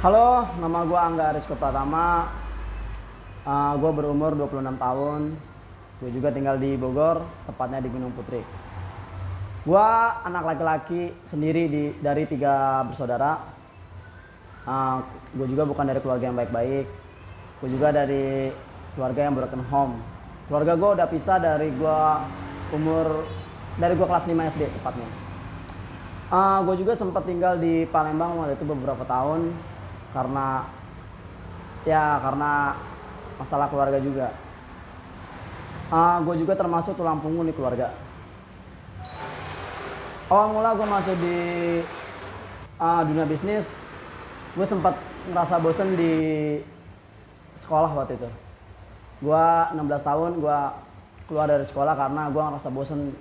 Halo, nama gue Angga Rizko Pratama. Gue berumur 26 tahun. Gue juga tinggal di Bogor, tepatnya di Gunung Putri. Gue anak laki-laki sendiri dari 3 bersaudara. Gue juga bukan dari keluarga yang baik-baik. Gue juga dari keluarga yang broken home. Keluarga gue udah pisah dari gue kelas 5 SD tepatnya. Gue juga sempat tinggal di Palembang waktu itu beberapa tahun karena masalah keluarga juga. Gue juga termasuk tulang punggung di keluarga. Awal mula gue masuk di dunia bisnis, gue sempat ngerasa bosen di sekolah waktu itu. Gue 16 tahun, gue keluar dari sekolah karena gue ngerasa bosen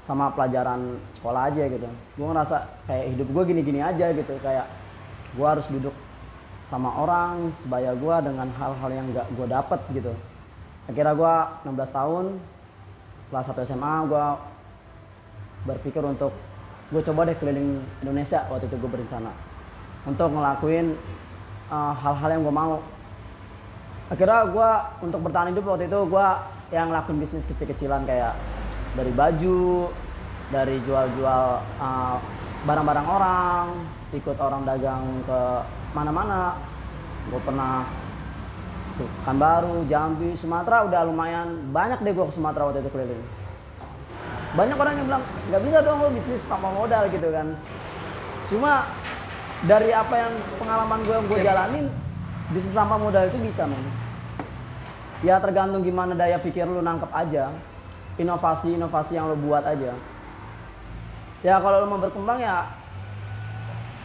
sama pelajaran sekolah aja gitu. Gue ngerasa kayak hidup gue gini-gini aja gitu, kayak gue harus duduk sama orang sebaya gue dengan hal-hal yang gak gue dapet gitu. Akhirnya gue 16 tahun, kelas 1 SMA, gue berpikir untuk gue coba deh keliling Indonesia. Waktu itu gue berencana untuk ngelakuin hal-hal yang gue mau. Akhirnya gue untuk bertahan hidup waktu itu gue yang ngelakuin bisnis kecil-kecilan, kayak dari baju, dari jual-jual barang-barang orang, ikut orang dagang ke mana-mana. Gue pernah ke Pekanbaru, Jambi, Sumatera, udah lumayan banyak deh gue ke Sumatera waktu itu keliling. Banyak orang yang bilang, nggak bisa dong lo bisnis tanpa modal gitu kan. Cuma dari apa yang pengalaman gue jalanin, bisnis tanpa modal itu bisa, men. Ya tergantung gimana daya pikir lu nangkep aja, inovasi-inovasi yang lo buat aja. Ya kalau lo mau berkembang ya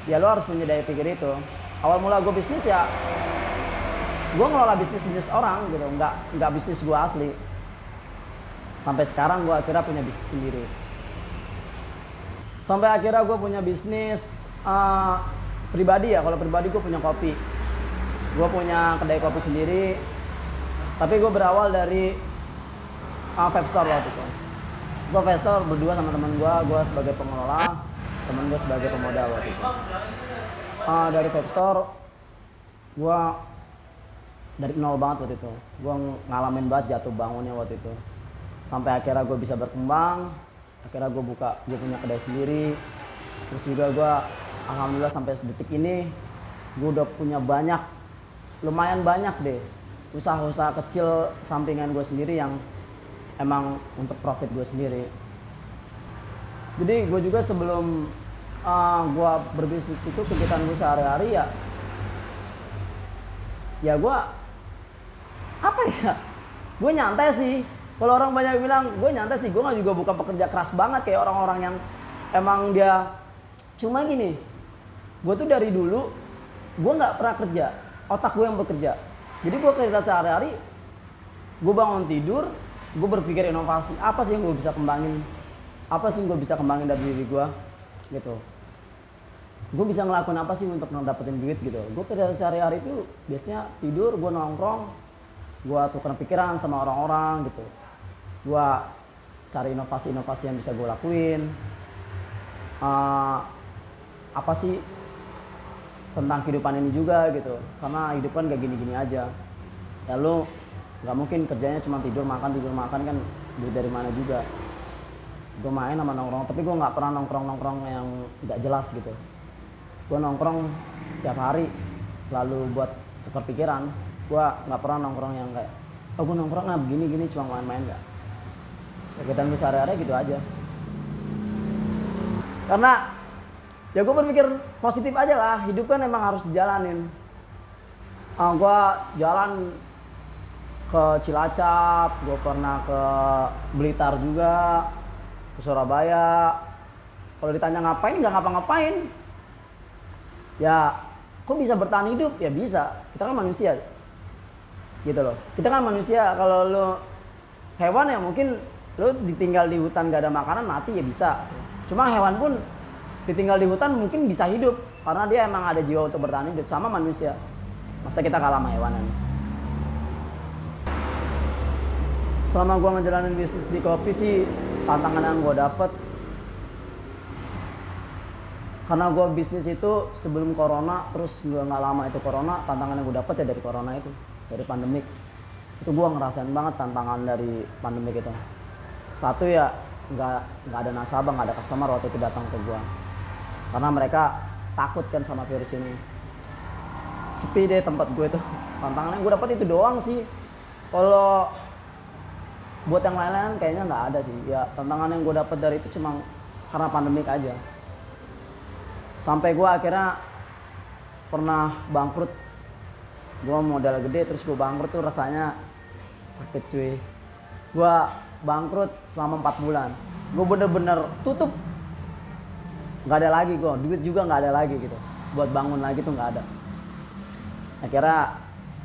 lo harus punya daya pikir itu. Awal mula gue bisnis ya, gue ngelola bisnis orang gitu, nggak bisnis gue asli. Sampai sekarang gue akhirnya punya bisnis sendiri. Sampai akhirnya gue punya bisnis pribadi ya. Kalau pribadi gue punya kopi. Gue punya kedai kopi sendiri. Tapi gue berawal dari vape store waktu itu. Gue vape store berdua sama teman gue sebagai pengelola, teman gue sebagai pemodal waktu itu. Dari vape store, gue dari nol banget waktu itu. Gue ngalamin banget jatuh bangunnya waktu itu. Sampai akhirnya gue bisa berkembang. Akhirnya gue punya kedai sendiri. Terus juga gue alhamdulillah sampai detik ini gue udah punya lumayan banyak deh usaha-usaha kecil sampingan gue sendiri yang emang untuk profit gue sendiri. Jadi gue juga sebelum gue berbisnis itu, kegiatan gue sehari-hari ya gue gue nyantai sih. Kalau orang banyak bilang gue nyantai sih, gue juga bukan pekerja keras banget kayak orang-orang yang emang dia cuma gini. Gue tuh dari dulu gue nggak pernah kerja, otak gue yang bekerja. Jadi gue kerja sehari-hari, gue bangun tidur, gue berpikir inovasi apa sih yang gue bisa kembangin, dari diri gue gitu. Gue bisa ngelakuin apa sih untuk dapetin duit gitu. Gue kerja sehari-hari itu biasanya tidur, gue nongkrong, gue tukar pikiran sama orang-orang gitu. Gue cari inovasi-inovasi yang bisa gue lakuin. Apa sih tentang kehidupan ini juga gitu. Karena hidup kan gak gini-gini aja. Ya lu gak mungkin kerjanya cuma tidur makan kan, duit dari mana juga. Gue main sama nongkrong, tapi gue gak pernah nongkrong yang gak jelas gitu. Gue nongkrong tiap hari selalu buat tukar pikiran. Gue gak pernah nongkrong yang kayak gue nongkrong begini cuma main-main, gak. Kegiatan gue sehari-hari gitu aja. Karena ya gue berpikir positif aja lah, hidup kan emang harus dijalanin. Gue jalan ke Cilacap, gue pernah ke Blitar juga, ke Surabaya. Kalau ditanya ngapain, nggak ngapa-ngapain. Ya, kok bisa bertahan hidup? Ya bisa, kita kan manusia. Gitu loh, kita kan manusia. Kalau lo hewan ya mungkin lo ditinggal di hutan gak ada makanan mati ya bisa. Cuma hewan pun ditinggal di hutan mungkin bisa hidup karena dia emang ada jiwa untuk bertahan hidup, sama manusia. Masa kita kalah sama hewanan? Selama gue ngejalanin bisnis di kopi sih, tantangan yang gue dapet Karena gue bisnis itu sebelum corona, terus gue nggak lama itu corona, tantangan yang gue dapet ya dari corona itu, dari pandemik. Itu gue ngerasain banget tantangan dari pandemik itu. Satu ya nggak ada nasabah, nggak ada customer waktu itu datang ke gue, karena mereka takut kan sama virus ini. Sepi deh tempat gue itu. Tantangan yang gue dapet itu doang sih. Kalau buat yang lain-lain kayaknya nggak ada sih. Ya tantangan yang gue dapet dari itu cuma karena pandemik aja. Sampai gue akhirnya pernah bangkrut. Gue modal gede terus gue bangkrut tuh rasanya sakit cuy. Gue bangkrut selama 4 bulan. Gue bener-bener tutup. Gak ada lagi gue, duit juga gak ada lagi gitu. Buat bangun lagi tuh gak ada. Akhirnya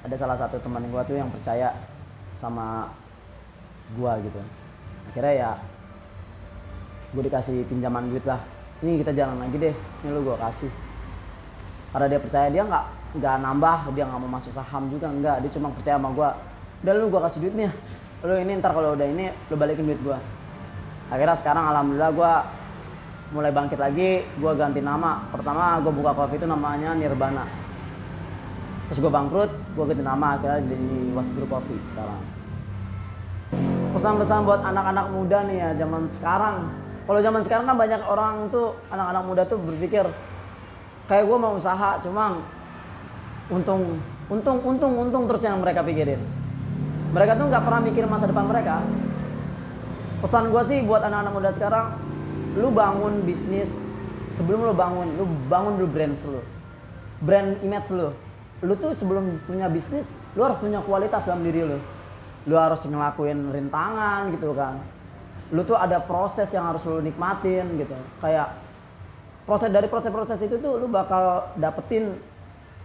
ada salah satu teman gue tuh yang percaya sama gue gitu. Akhirnya ya gue dikasih pinjaman duit lah. Ini kita jalan lagi deh, ini lu gue kasih. Karena dia percaya, dia nggak nambah, dia nggak mau masuk saham juga, enggak. Dia cuma percaya sama gue. Udah lu gue kasih duit nih, lu ini ntar kalau udah ini lu balikin duit gue. Akhirnya sekarang alhamdulillah gue mulai bangkit lagi. Gue ganti nama. Pertama gue buka coffee itu namanya Nirvana. Terus gue bangkrut, gue ganti nama akhirnya jadi Wasguru Coffee sekarang. Pesan-pesan buat anak-anak muda nih ya zaman sekarang. Kalau zaman sekarang kan banyak orang tuh, anak-anak muda tuh berpikir kayak gue mau usaha, cuma untung terus yang mereka pikirin. Mereka tuh nggak pernah mikir masa depan mereka. Pesan gue sih buat anak-anak muda sekarang, lu bangun bisnis, sebelum lu bangun dulu brand image lu. Lu tuh sebelum punya bisnis, lu harus punya kualitas dalam diri lu. Lu harus ngelakuin rintangan gitu kan. Lu tuh ada proses yang harus lu nikmatin gitu. Kayak proses itu tuh lu bakal dapetin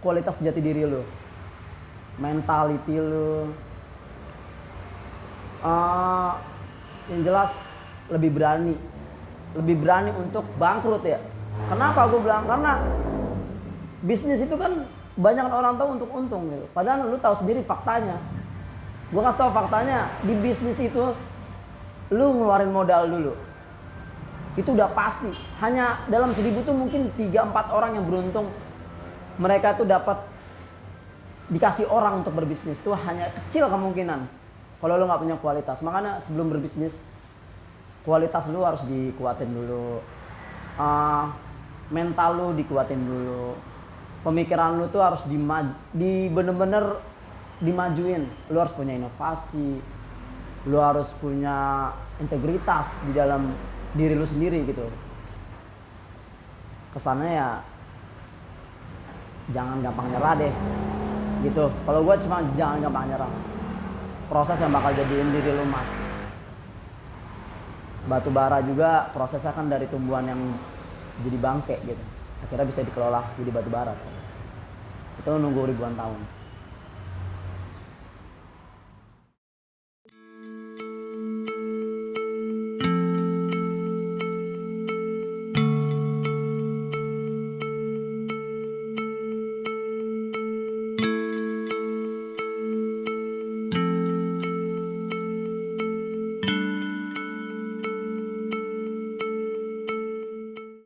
kualitas jati diri lu, mentality lu. Yang jelas lebih berani untuk bangkrut ya. Kenapa gue bilang? Karena bisnis itu kan banyak orang tahu untuk untung gitu. Padahal lu tahu sendiri faktanya. Gue kasih tahu faktanya, di bisnis itu lu ngeluarin modal dulu. Itu udah pasti. Hanya dalam 1000 tuh mungkin 3-4 orang yang beruntung. Mereka tuh dapat dikasih orang untuk berbisnis. Itu hanya kecil kemungkinan kalau lu nggak punya kualitas. Makanya sebelum berbisnis, kualitas lu harus dikuatin dulu. Mental lu dikuatin dulu. Pemikiran lu tuh harus bener-bener dimajuin. Lu harus punya inovasi. Lu harus punya integritas di dalam diri lu sendiri gitu. Kesannya ya jangan gampang nyerah deh gitu. Kalau gue cuma jangan gampang nyerah. Proses yang bakal jadiin diri lu emas. Batu bara juga prosesnya kan dari tumbuhan yang jadi bangke gitu. Akhirnya bisa dikelola jadi batu bara sekarang. Itu nunggu ribuan tahun.